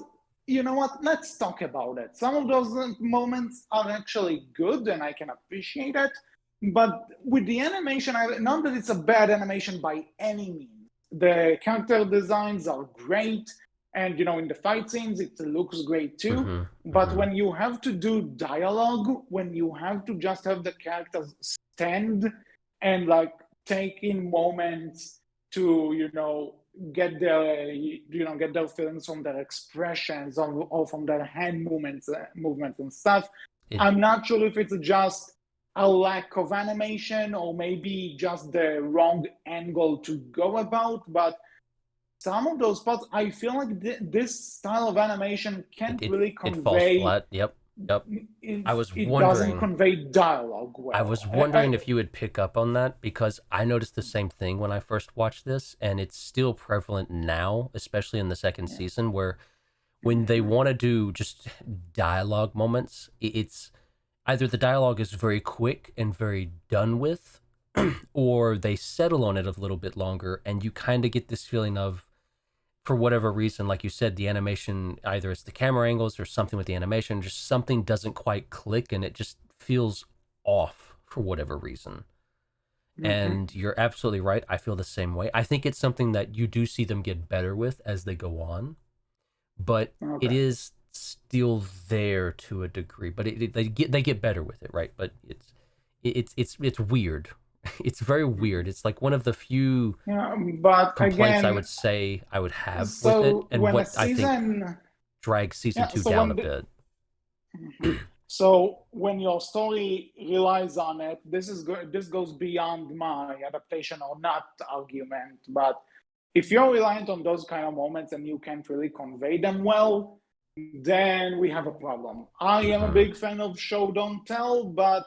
You know what? Let's talk about it. Some of those moments are actually good, and I can appreciate it. But with the animation, not that it's a bad animation by any means. The character designs are great, and in the fight scenes, it looks great too. Mm-hmm. But Mm-hmm. when you have to do dialogue, when you have to just have the characters stand and like take in moments to get their feelings from their expressions or from their hand movements and stuff. It I'm not sure if it's just a lack of animation or maybe just the wrong angle to go about, but some of those spots I feel like this style of animation it can't it, really it falls convey flat. Yep. Yep. it, I was it doesn't wondering convey dialogue I well. was wondering if you would pick up on that because I noticed the same thing when I first watched this, and it's still prevalent now, especially in the second Yeah. season, where when they want to do just dialogue moments, it's either the dialogue is very quick and very done with, or they settle on it a little bit longer, and you kind of get this feeling of, for whatever reason, like you said, the animation, either it's the camera angles or something with the animation, just something doesn't quite click and it just feels off for whatever reason. Mhm. And you're absolutely right. I feel the same way. I think it's something that you do see them get better with as they go on, but it Okay. is still there to a degree. But they get better with it, right? But it's weird. It's very weird. It's like one of the few Yeah, but complaints I again, would say I would have with it, so and when a what I think season, drags season yeah, 2 so down when a bit. So when your story relies on it, this goes beyond my adaptation or not argument. But if you're reliant on those kind of moments and you can't really convey them well, then we have a problem. I am a Mm-hmm. big fan of show don't tell, but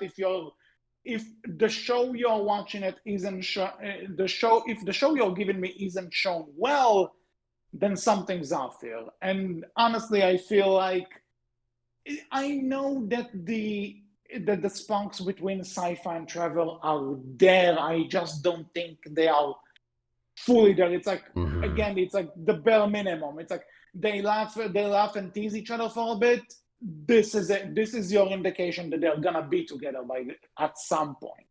if the show you're watching it isn't the show if the show you're giving me isn't shown well, then something's off here. And honestly, I feel like I know that the sparks between sci-fi and travel are there. I just don't think they are fully there. It's like Mm-hmm. again, it's like the bare minimum. It's like they laugh and tease each other for a bit. This is it. This is your indication that they're gonna be together at some point.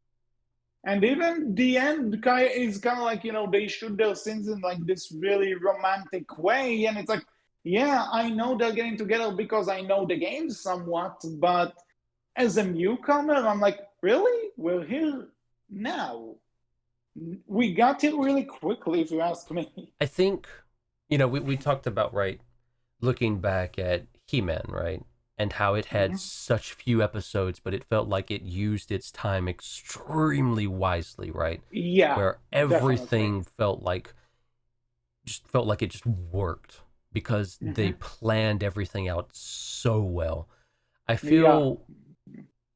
And even the end is kind of like, they shoot their scenes in like this really romantic way. And it's like, yeah, I know they're getting together because I know the game somewhat. But as a newcomer, I'm like, really? We're here now. We got here really quickly, if you ask me. I think, we talked about, right, looking back at He-Man, right, and how it had Mhm. such few episodes, but it felt like it used its time extremely wisely, right, Yeah, where definitely. everything felt like it just worked because they Hmm. planned everything out so well. I Yeah. feel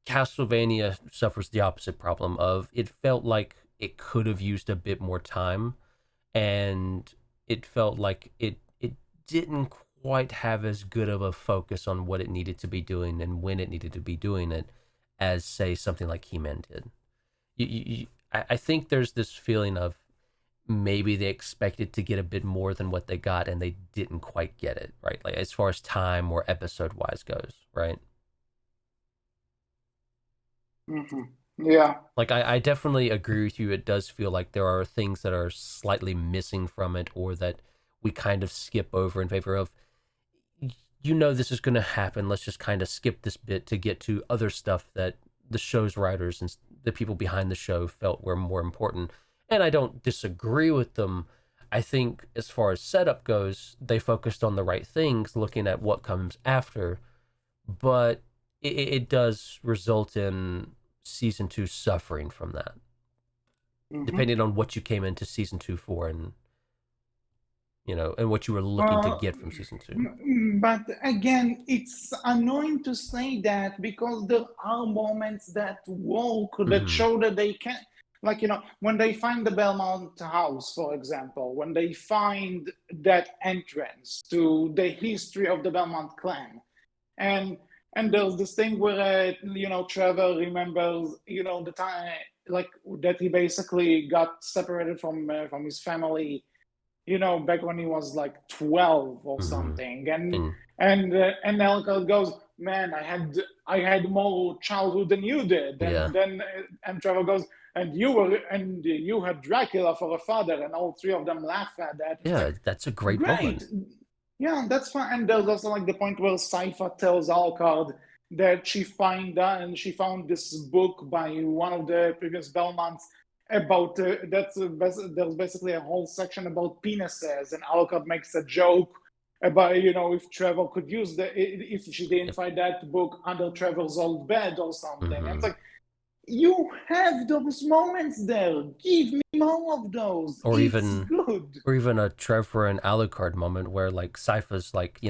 Castlevania suffers the opposite problem of it felt like it could have used a bit more time, and it felt like it didn't quite have as good of a focus on what it needed to be doing and when it needed to be doing it as, say, something like He-Man did. I think there's this feeling of maybe they expected to get a bit more than what they got and they didn't quite get it, right, like as far as time or episode wise goes, right? Hmm. Yeah. Like I definitely agree with you. It does feel like there are things that are slightly missing from it, or that we kind of skip over in favor of, this is going to happen. Let's just kind of skip this bit to get to other stuff that the show's writers and the people behind the show felt were more important. And I don't disagree with them. I think as far as setup goes, they focused on the right things, looking at what comes after. But it does result in season two suffering from that, Hmm. depending on what you came into season two for, and and what you were looking to Uh, get from season two. but again, it's annoying to say that because there are moments that work that Mm-hmm. show that they can, like, when they find the Belmont house, for example, when they find that entrance to the history of the Belmont clan, and there's this thing where Trevor remembers the time like that he basically got separated from his family, back when he was like 12 or Mm-hmm. something. And And Elka goes, man, I had more childhood than you did. yeah, And Trevor goes, and you had Dracula for a father. And all three of them laugh at that. And it's yeah, like, that's a great great. moment. Yeah, that's fine. And there's also like the point where Sypha tells Alucard that she found this book by one of the previous Belmonts about there's basically a whole section about penises, and Alucard makes a joke about if Trevor could use if she didn't If find that book under Trevor's old bed or something. And it's mm-hmm. like, you have those moments there. Give me more of those. or It's even good. or even a Trevor and Alucard moment where like Sypha's like,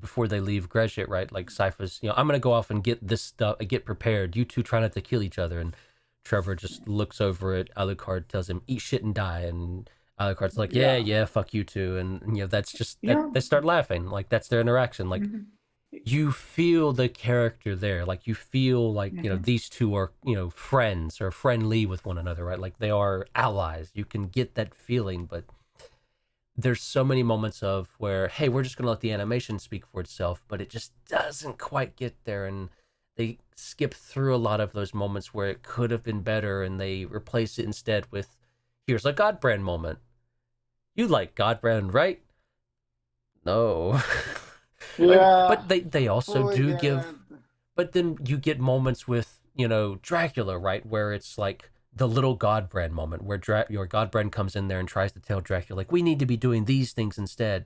before they leave Greshit, right? Like Sypha's, I'm gonna go off and get this stuff, get prepared. You two try not to kill each other, and Trevor just looks over at Alucard, tells him, "Eat shit and die," and Alucard's like, "Yeah, Yeah. yeah, fuck you too," and that's just that Yeah. they start laughing. Like that's their interaction. Like Mhm. you feel the character there, like you feel like Mhm. these two are friends or friendly with one another, right? Like they are allies. You can get that feeling. But there's so many moments of where, hey, we're just going to let the animation speak for itself, but it just doesn't quite get there, and they skip through a lot of those moments where it could have been better, and they replace it instead with, here's a Godbrand moment. You like Godbrand, right? No. Yeah. But they also Fully do get it. give, but then you get moments with Dracula, right, where it's like the little Godbrand moment where your Godbrand comes in there and tries to tell Dracula, like, we need to be doing these things instead,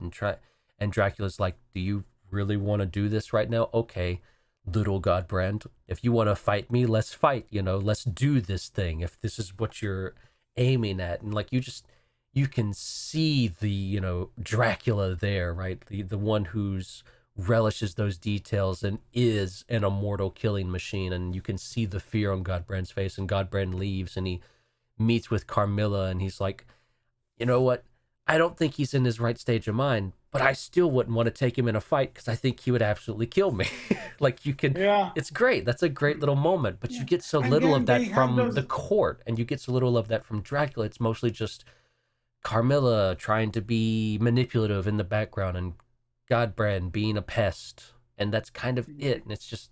and Dracula's like, do you really want to do this right now? Okay, little Godbrand, if you want to fight me, let's fight, let's do this thing. If this is what you're aiming at. And like you can see the, Dracula there, right? The one who's relishes those details and is an immortal killing machine. And you can see the fear on Godbrand's face, and Godbrand leaves and he meets with Carmilla and he's like, you know what? I don't think he's in his right stage of mind, but I still wouldn't want to take him in a fight because I think he would absolutely kill me. Like you can, Yeah, it's great. That's a great little moment, but you yeah. get so little Again, of that they have from the those. court, and you get so little of that from Dracula. It's mostly just Carmilla trying to be manipulative in the background, and Godbrand being a pest, and that's kind of it. And it's just,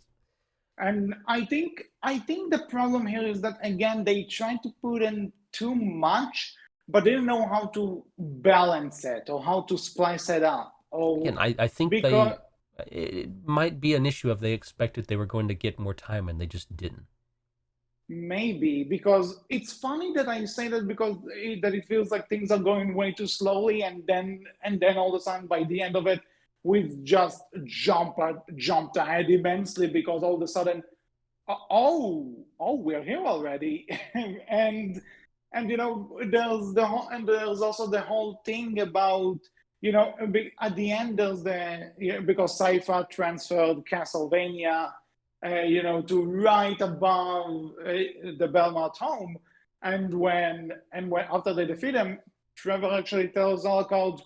And I think the problem here is that again they try to put in too much, but they don't know how to balance it or how to splice it up. again, Or I think because it might be an issue of they expected they were going to get more time and they just didn't. maybe because it's funny that I say that because it feels like things are going way too slowly, and then all of a sudden by the end of it we've just jumped ahead immensely because all of a sudden oh, we're here already. And there's also the whole thing about at the end there's because Sci-Fi transferred Castlevania to right above the Belmont home. And when after they defeat him, Trevor actually tells Alucard,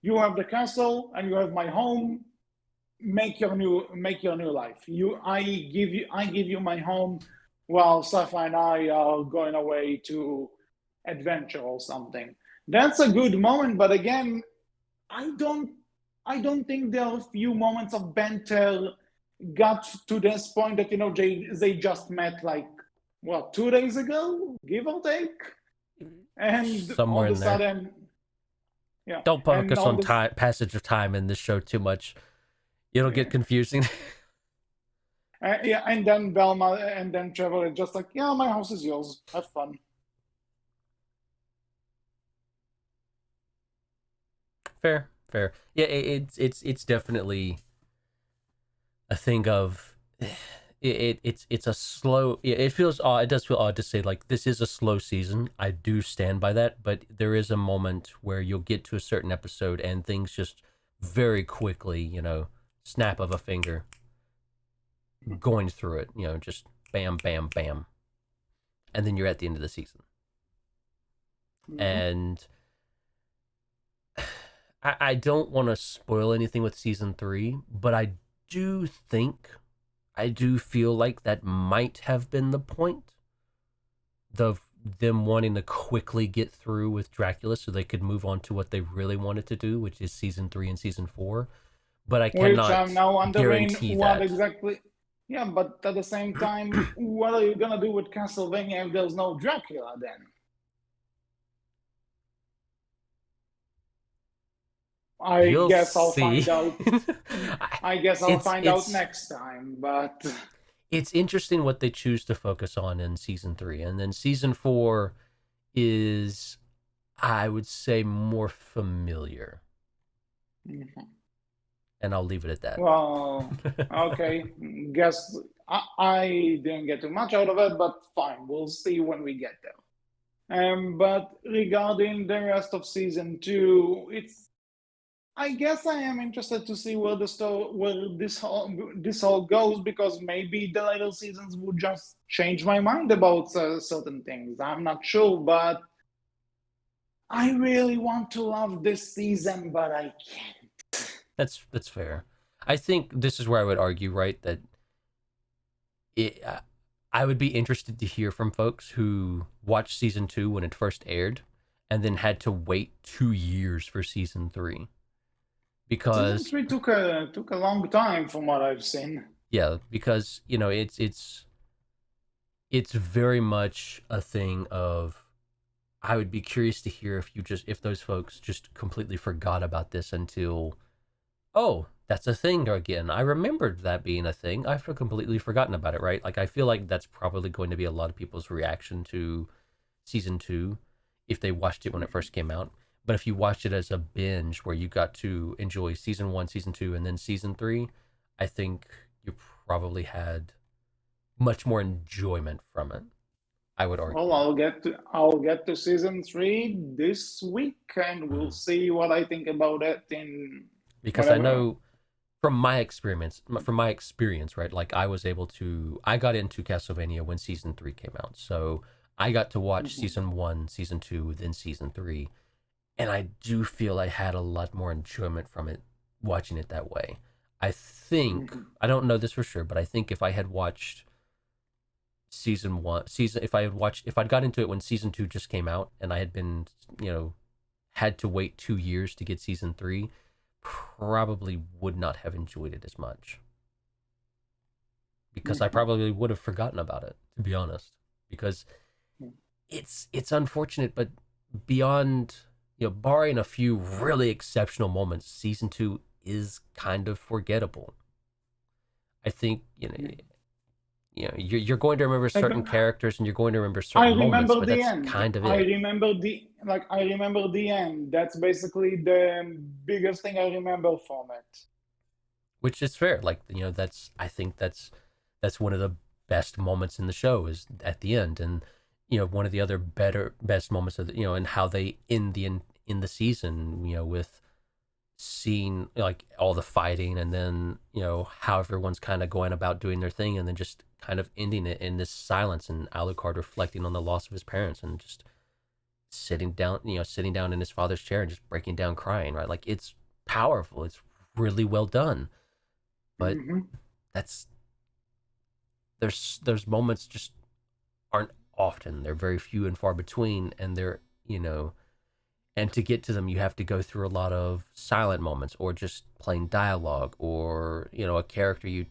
you have the castle and you have my home, make your new life. I give you my home while Safa and I are going away to adventure or something. That's a good moment, but again, I don't I don't think there are a few moments of banter got to this point that they just met like what 2 days ago, give or take, and all Somewhere of a in there. sudden, yeah, Don't and focus all on this, passage of time in this show too much. It'll get yeah. confusing. Yeah, and then Velma and then Trevor is just like, yeah, my house is yours. Have fun. Fair, fair. Yeah, it's definitely a thing of it's a slow. It feels odd. It does feel odd to say like this is a slow season. I do stand by that, but there is a moment where you'll get to a certain episode and things just very quickly, snap of a finger, going through it. Just bam, bam, bam, and then you're at the end of the season. Mhm. And I don't want to spoil anything with season 3, but do think I do feel like that might have been the point of them wanting to quickly get through with Dracula so they could move on to what they really wanted to do, which is season 3 and season 4. But I Which I'm cannot now wondering guarantee what that. exactly. Yeah, but at the same time, what are you gonna do with Castlevania if there's no Dracula then? I You'll guess I'll see. find out. I guess I'll it's find out it's next time. But it's interesting what they choose to focus on in season 3, and then season 4 is, I would say, more familiar, and I'll leave it at well, that. okay. Guess I didn't get too much out of it, but fine. We'll see when we get there. But regarding the rest of season two, I guess I am interested to see where this all goes because maybe the later seasons would just change my mind about certain things. I'm not sure, but I really want to love this season, but I can't. That's fair. I think this is where I would argue, right, that it, I would be interested to hear from folks who watched season 2 when it first aired and then had to wait 2 years for season 3 Season because three took a long time from what I've seen. yeah, because it's very much a thing of, I would be curious to hear if those folks just completely forgot about this until, oh, that's a thing again. I remembered that being a thing. I've completely forgotten about it, right? Like, I feel like that's probably going to be a lot of people's reaction to season 2 if they watched it when it first came out. But if you watched it as a binge where you got to enjoy season 1, season 2, and then season 3, I think you're probably had much more enjoyment from it, I would Well, argue. I'll get to season 3 this week, and we'll Mhm. see what I think about it in Because I whatever. know from my experience, right? Like I got into Castlevania when season 3 came out. So I got to watch Mhm, season 1, season 2, then season 3, and I do feel I had a lot more enjoyment from it watching it that way. I think mhm, I don't know this for sure, but I think if I had watched season 1 season if I'd got into it when season 2 just came out and I had been, you know, had to wait 2 years to get season 3, probably would not have enjoyed it as much because I mhm. probably would have forgotten about it, to be honest. Because it's unfortunate, but beyond, barring a few really exceptional moments, season 2 is kind of forgettable. I think, you're going to remember Like, certain characters and you're going to remember I certain moments, remember but the that's end. kind of I it. remember the end. That's basically the biggest thing I remember from it. Which is fair. Like, that's I think that's one of the best moments in the show is at the end, and one of the other best moments of and how they end in the season, with seeing like all the fighting, and then how everyone's kind of going about doing their thing, and then just kind of ending it in this silence, and Alucard reflecting on the loss of his parents and just sitting down in his father's chair and just breaking down crying, right? Like, it's powerful, it's really well done, but Hmm. that's there's moments just aren't often. They're very few and far between, and and to get to them, you have to go through a lot of silent moments, or just plain dialogue, or a character you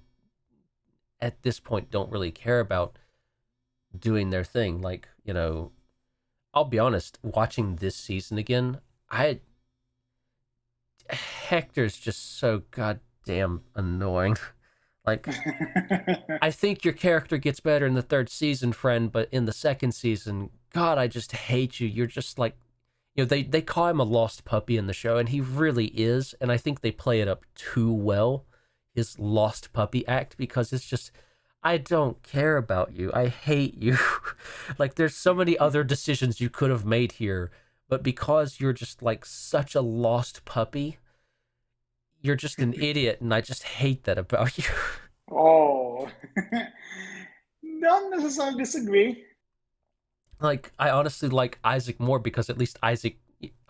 at this point don't really care about doing their thing. Like, I'll be honest, watching this season again, I Hector's just so goddamn annoying. Like, I think your character gets better in the third season, friend, but in the second season, God, I just hate you. You're just like, they call him a lost puppy in the show, and he really is. And I think they play it up too well, his lost puppy act, because it's just, I don't care about you. I hate you. Like, there's so many other decisions you could have made here, but because you're just like such a lost puppy, you're just an idiot, and I just hate that about you. Oh, don't necessarily disagree. Like, I honestly like Isaac more because at least Isaac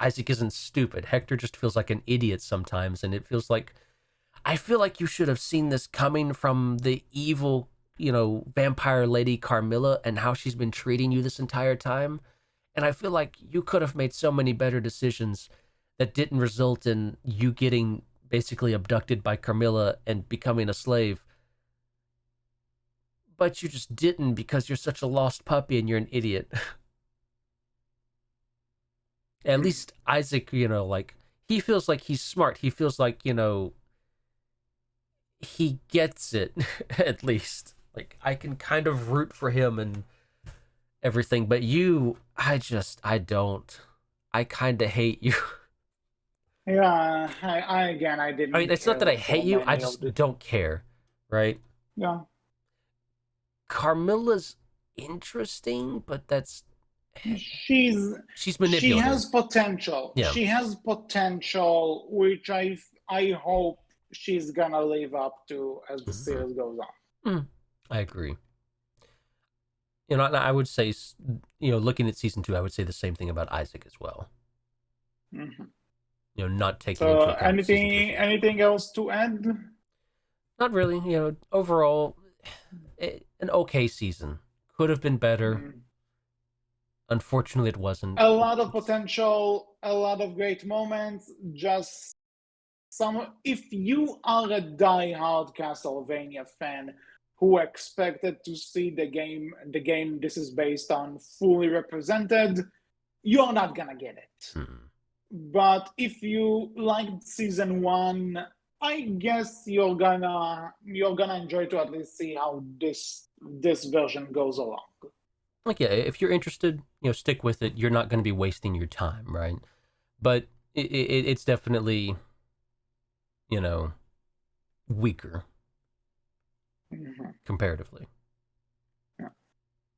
isn't stupid. Hector just feels like an idiot sometimes, and it feels like I feel like you should have seen this coming from the evil, vampire lady Carmilla, and how she's been treating you this entire time. And I feel like you could have made so many better decisions that didn't result in you getting basically abducted by Carmilla and becoming a slave. But you just didn't because you're such a lost puppy and you're an idiot. At least Isaac, like, he feels like he's smart. He feels like, he gets it, at least. Like, I can kind of root for him and everything, but I don't. I kind of hate you. Yeah, I I mean, didn't it's not that care I hate for you, I many of just the. don't care, right? Yeah, Carmilla's interesting, but she's she's she manipulative. has potential. Yeah. She has potential, which I hope she's gonna live up to as the Mm-hmm. series goes on. I agree. I would say, looking at season 2, I would say the same thing about Isaac as well. Mhm. Not taking So into account season 2 or season 3. anything else to add? Not really. Overall, an okay season. Could have been better. Mm. Unfortunately, it wasn't. A lot of potential, a lot of great moments. Just some. If you are a die-hard Castlevania fan who expected to see the game this is based on fully represented, you're not gonna get it. Hmm. But if you liked season 1, I guess you're gonna enjoy to at least see how this version goes along. Like, yeah, if you're interested, stick with it. You're not going to be wasting your time, right? But it's definitely, you know, weaker. comparatively. Yeah.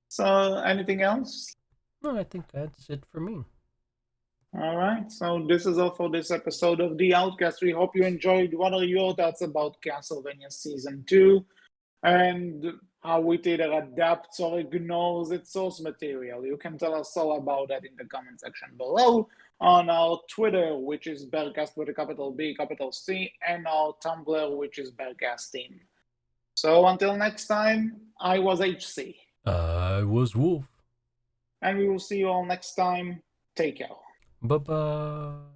So, anything else? No, I think that's it for me. All right. So, this is all for this episode of The Outcast. We hope you enjoyed. What are your thoughts about Castlevania Season 2 and how it either adapts or ignores its source material? You can tell us all about that in the comment section below on our Twitter, which is Berkcast with a capital B, capital C, and our Tumblr, which is Berkcasting. So until next time, I was HC. I was Wolf. And we will see you all next time. Take care. Bye-bye.